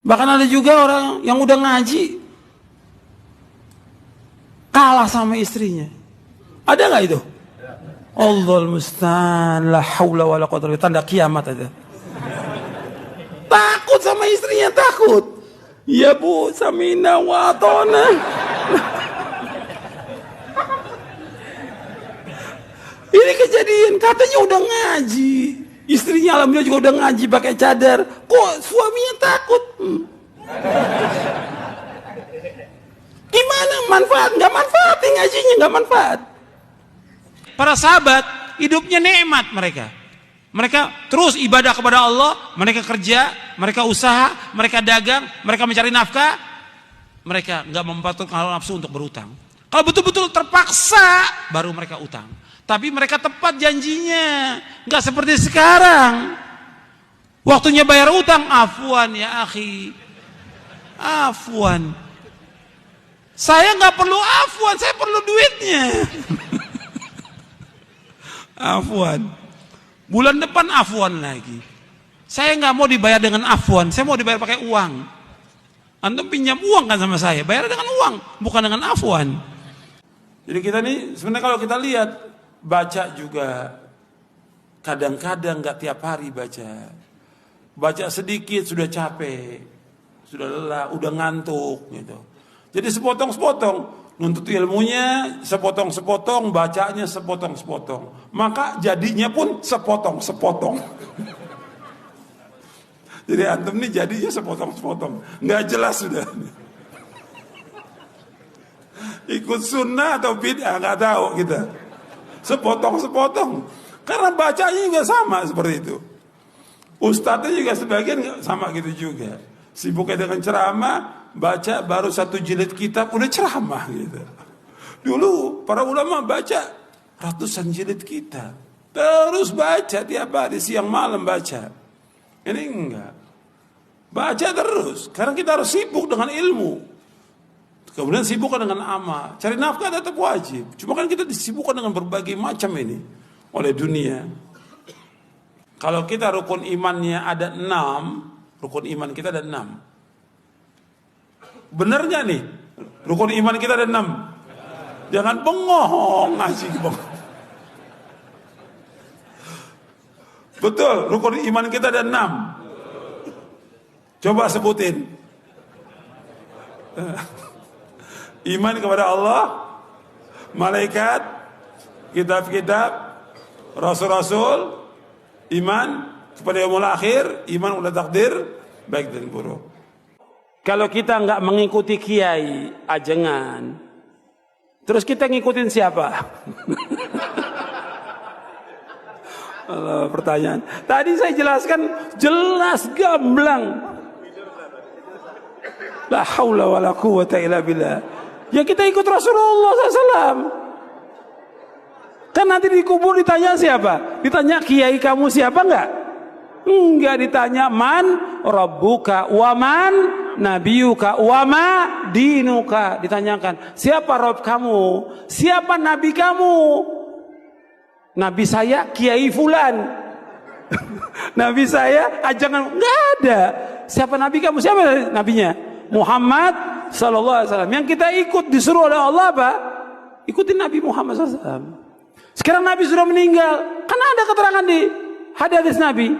Bahkan ada juga orang yang udah ngaji kalah sama istrinya. Ada nggak itu? Allahul musta'an, la haula wala quwwata illa billah, tanda kiamat ada. Takut sama istrinya, takut. Ya bu, samina wa atona. Ini kejadian, katanya udah ngaji. Istrinya alhamdulillah juga udah ngaji pakai cadar. Kok suaminya takut? Gimana manfaat? Nggak manfaat, ngajinya nggak manfaat. Para sahabat hidupnya nikmat mereka. Mereka terus ibadah kepada Allah, mereka kerja, mereka usaha, mereka dagang, mereka mencari nafkah. Mereka nggak memperhatikan hawa nafsu untuk berutang. Kalau betul-betul terpaksa, baru mereka utang. Tapi mereka tepat janjinya, nggak seperti sekarang. Waktunya bayar utang, afwan ya akhi, afwan. Saya nggak perlu afwan, saya perlu duitnya. Afwan. Bulan depan afwan lagi. Saya nggak mau dibayar dengan afwan, saya mau dibayar pakai uang. Antum pinjam uang kan sama saya, bayar dengan uang, bukan dengan afwan. Jadi kita nih sebenarnya kalau kita lihat, baca juga kadang-kadang nggak tiap hari baca. Baca sedikit sudah capek, sudah lelah, udah ngantuk gitu. Jadi sepotong-sepotong. Nuntut ilmunya sepotong-sepotong, bacanya sepotong-sepotong. Maka jadinya pun sepotong-sepotong. Jadi antum nih jadinya sepotong-sepotong. Nggak jelas sudah. Ikut sunnah atau bid'ah nggak tahu kita. Sepotong-sepotong. Karena bacanya juga sama seperti itu. Ustadznya juga sebagian sama gitu juga. Sibuknya dengan ceramah, baca baru 1 jilid kitab udah ceramah gitu. Dulu para ulama baca ratusan jilid kitab, terus baca tiap hari siang malam baca. Ini enggak, baca terus karena kita harus sibuk dengan ilmu, kemudian sibuk dengan amal. Cari nafkah tetap wajib, cuma kan kita disibukkan dengan berbagai macam ini oleh dunia. Kalau kita rukun imannya ada 6, rukun iman kita ada 6. Benar nggak nih? Rukun iman kita ada 6. Jangan bengong ngasih bengong. Betul, rukun iman kita ada 6. Coba sebutin. Iman kepada Allah, malaikat, kitab-kitab, rasul-rasul, iman kepada yaumul akhir, iman kepada takdir baik dan buruk. Kalau kita nggak mengikuti kiai ajengan, terus kita ngikutin siapa? Pertanyaan. Tadi saya jelaskan jelas gamblang. La haula wala quwwata illa billah. Ya kita ikut Rasulullah SAW. Kan nanti dikubur ditanya siapa? Ditanya kiai kamu siapa enggak? Enggak, ditanya man rabbuka wa man nabiyuka wa ma dinuka. Ditanyakan siapa Rob kamu, siapa nabi kamu? Nabi saya kiai fulan. Nabi saya ajangan, enggak ada. Siapa nabi kamu, siapa nabinya? Muhammad sallallahu alaihi wasallam. Yang kita ikut disuruh oleh Allah apa? Ikutin Nabi Muhammad sallallahu alaihi wasallam. Sekarang Nabi sudah meninggal, kan ada keterangan di hadis Nabi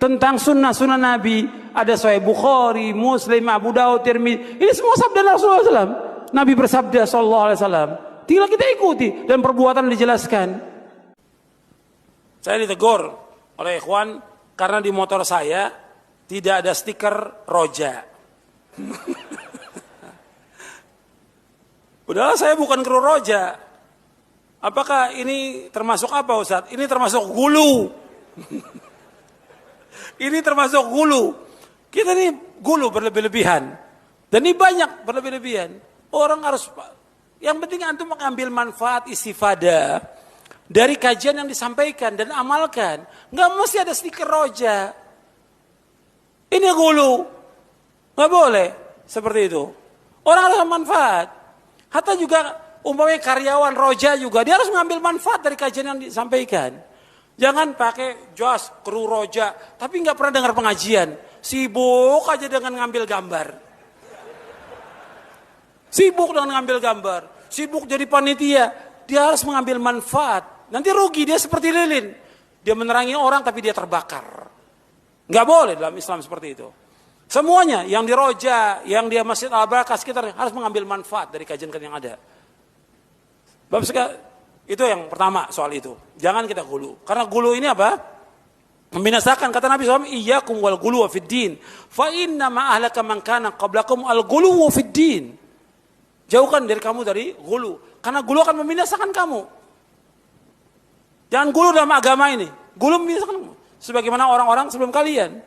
tentang sunnah-sunnah Nabi. Ada Sahih Bukhari, Muslim, Abu Daud, Tirmidzi. Ini semua sabda Rasulullah SAW. Nabi bersabda sallallahu alaihi wasallam. Tinggal kita ikuti dan perbuatan dijelaskan. Saya ditegur oleh ikhwan karena di motor saya tidak ada stiker roja. Udahlah, saya bukan kru roja. Apakah ini termasuk apa Ustaz? Ini termasuk gulu. Ini termasuk gulu. Kita ini gulu berlebih-lebihan. Dan ini banyak berlebih-lebihan. Orang harus, yang penting antum mengambil manfaat istifadah dari kajian yang disampaikan dan amalkan. Nggak mesti ada stiker roja. Ini gulu. Nggak boleh seperti itu. Orang harus manfaat. Hatta juga umpamanya karyawan roja juga, dia harus mengambil manfaat dari kajian yang disampaikan. Jangan pakai jas kru roja, tapi nggak pernah dengar pengajian. Sibuk aja dengan ngambil gambar. Sibuk dengan ngambil gambar. Sibuk jadi panitia. Dia harus mengambil manfaat. Nanti rugi, dia seperti lilin. Dia menerangi orang tapi dia terbakar. Nggak boleh dalam Islam seperti itu. Semuanya yang di Roja, yang di Masjid Al-Barakah sekitarnya harus mengambil manfaat dari kajian-kajian yang ada. Bab itu yang pertama soal itu. Jangan kita gulu. Karena gulu ini apa? Membinasakan. Kata Nabi SAW, iyyakum wal gulu fid din. Fa inna ma ahlaka man kana qablakum al gulu fid din. Jauhkan dari kamu dari gulu. Karena gulu akan membinasakan kamu. Jangan gulu dalam agama ini. Gulu membinasakan kamu. Sebagaimana orang-orang sebelum kalian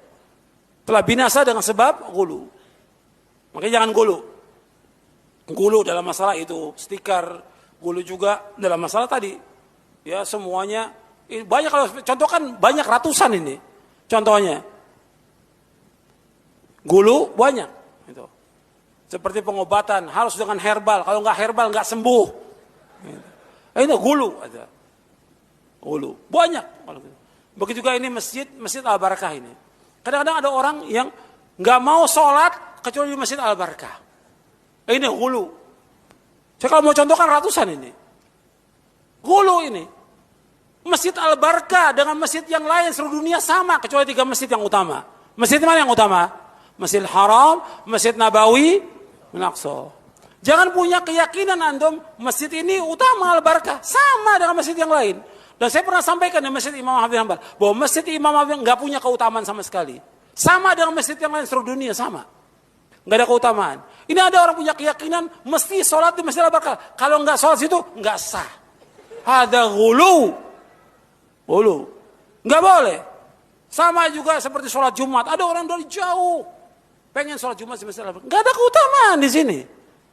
telah binasa dengan sebab gulu. Makanya jangan gulu. Gulu dalam masalah itu stiker, gulu juga dalam masalah tadi. Ya semuanya banyak, kalau contoh kan banyak ratusan ini. Contohnya. Gulu banyak gitu. Seperti pengobatan harus dengan herbal. Kalau nggak herbal nggak sembuh. Itu gulu ada. Gulu banyak. Begitu juga ini masjid Al-Barakah ini. Kadang-kadang ada orang yang nggak mau sholat kecuali di Masjid Al-Barakah. Ini gulu. Saya kalau mau contohkan ratusan ini. Gulu ini. Masjid Al-Barakah dengan masjid yang lain seluruh dunia sama kecuali 3 masjid yang utama. Masjid mana yang utama? Masjid Haram, Masjid Nabawi, Al-Aqsa. Jangan punya keyakinan antum masjid ini utama Al-Barakah sama dengan masjid yang lain. Dan saya pernah sampaikan di Masjid Imam Ahmad bin Hanbal bahwa Masjid Imam Ahmad nggak punya keutamaan sama sekali. Sama dengan masjid yang lain seluruh dunia sama. Nggak ada keutamaan. Ini ada orang punya keyakinan mesti sholat di Masjid Al-Barakah. Kalau nggak sholat situ nggak sah. Ada gulu. Gulu. Nggak boleh. Sama juga seperti sholat Jumat. Ada orang dari jauh pengen sholat Jumat di Masjid Al-Barakah. Nggak ada keutamaan di sini.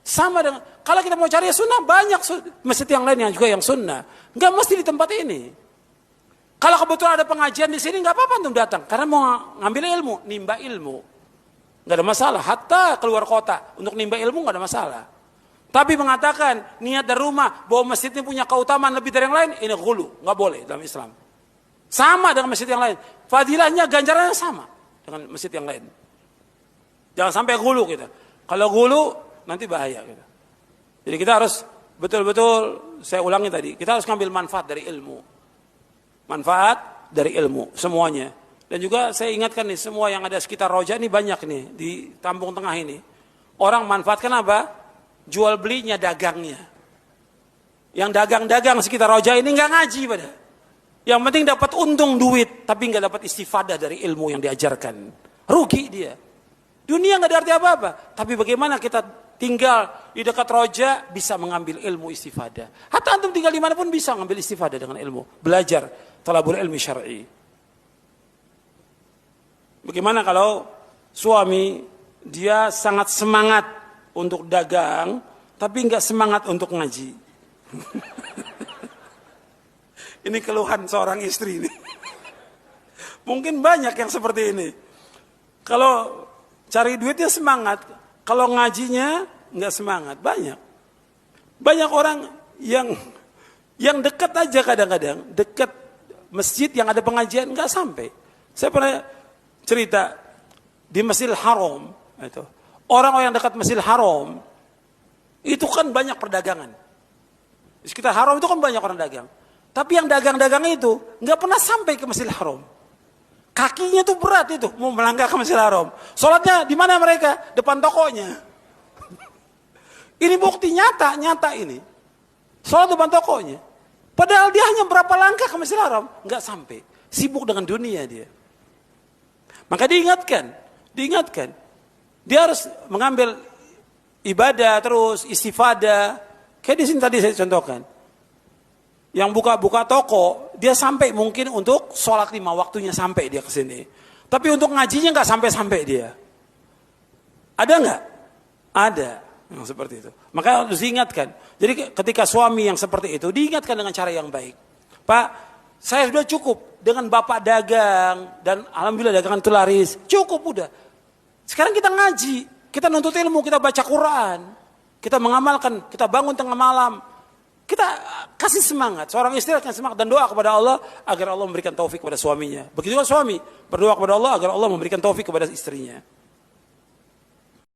Sama dengan, kalau kita mau cari sunnah, banyak masjid yang lain yang juga yang sunnah. Nggak mesti di tempat ini. Kalau kebetulan ada pengajian di sini, nggak apa-apa untuk datang. Karena mau ngambil ilmu, nimba ilmu. Nggak ada masalah. Hatta keluar kota, untuk nimba ilmu nggak ada masalah. Tapi mengatakan, niat dari rumah, bahwa masjid ini punya keutamaan lebih dari yang lain, ini ghulu. Nggak boleh dalam Islam. Sama dengan masjid yang lain. Fadilahnya, ganjarannya sama dengan masjid yang lain. Jangan sampai ghulu kita. Kalau ghulu, nanti bahaya gitu. Jadi kita harus betul-betul, saya ulangi tadi, kita harus ngambil manfaat dari ilmu. Manfaat dari ilmu, semuanya. Dan juga saya ingatkan nih, semua yang ada sekitar Roja ini banyak nih, di Kampung Tengah ini. Orang manfaatkan apa? Jual belinya, dagangnya. Yang dagang-dagang sekitar Roja ini nggak ngaji pada. Yang penting dapat untung duit, tapi nggak dapat istifadah dari ilmu yang diajarkan. Rugi dia. Dunia nggak ada arti apa-apa. Tapi bagaimana kita tinggal di dekat Roja bisa mengambil ilmu istifadah. Hatta antum tinggal di mana pun bisa mengambil istifadah dengan ilmu. Belajar talabul ilmi syar'i. Bagaimana kalau suami dia sangat semangat untuk dagang tapi nggak semangat untuk ngaji? Ini keluhan seorang istri ini. Mungkin banyak yang seperti ini. Kalau cari duitnya semangat, kalau ngajinya nggak semangat, banyak. Banyak orang yang dekat aja kadang-kadang, dekat masjid yang ada pengajian nggak sampai. Saya pernah cerita di Masjidil Haram, itu orang-orang yang dekat Masjidil Haram itu kan banyak perdagangan. Di sekitar Haram itu kan banyak orang dagang. Tapi yang dagang-dagang itu nggak pernah sampai ke Masjidil Haram. Kakinya tuh berat itu, mau melangkah ke Masjidil Haram. Sholatnya di mana mereka? Depan tokonya. Ini bukti nyata ini. Sholat depan tokonya. Padahal dia hanya berapa langkah ke Masjidil Haram, nggak sampai. Sibuk dengan dunia dia. Maka diingatkan. Dia harus mengambil ibadah terus, istifadah. Kayak di sini tadi saya contohkan. Yang buka-buka toko, dia sampai mungkin untuk sholat 5 waktunya sampai dia ke sini. Tapi untuk ngajinya nggak sampai-sampai dia. Ada nggak? Ada yang seperti itu. Maka harus diingatkan. Jadi ketika suami yang seperti itu, diingatkan dengan cara yang baik. Pak, saya sudah cukup dengan bapak dagang dan alhamdulillah dagangan itu laris. Cukup udah. Sekarang kita ngaji, kita nuntut ilmu, kita baca Quran, kita mengamalkan, kita bangun tengah malam. Kita kasih semangat, seorang istri harus semangat dan doa kepada Allah agar Allah memberikan taufik kepada suaminya. Begitu juga suami berdoa kepada Allah agar Allah memberikan taufik kepada istrinya.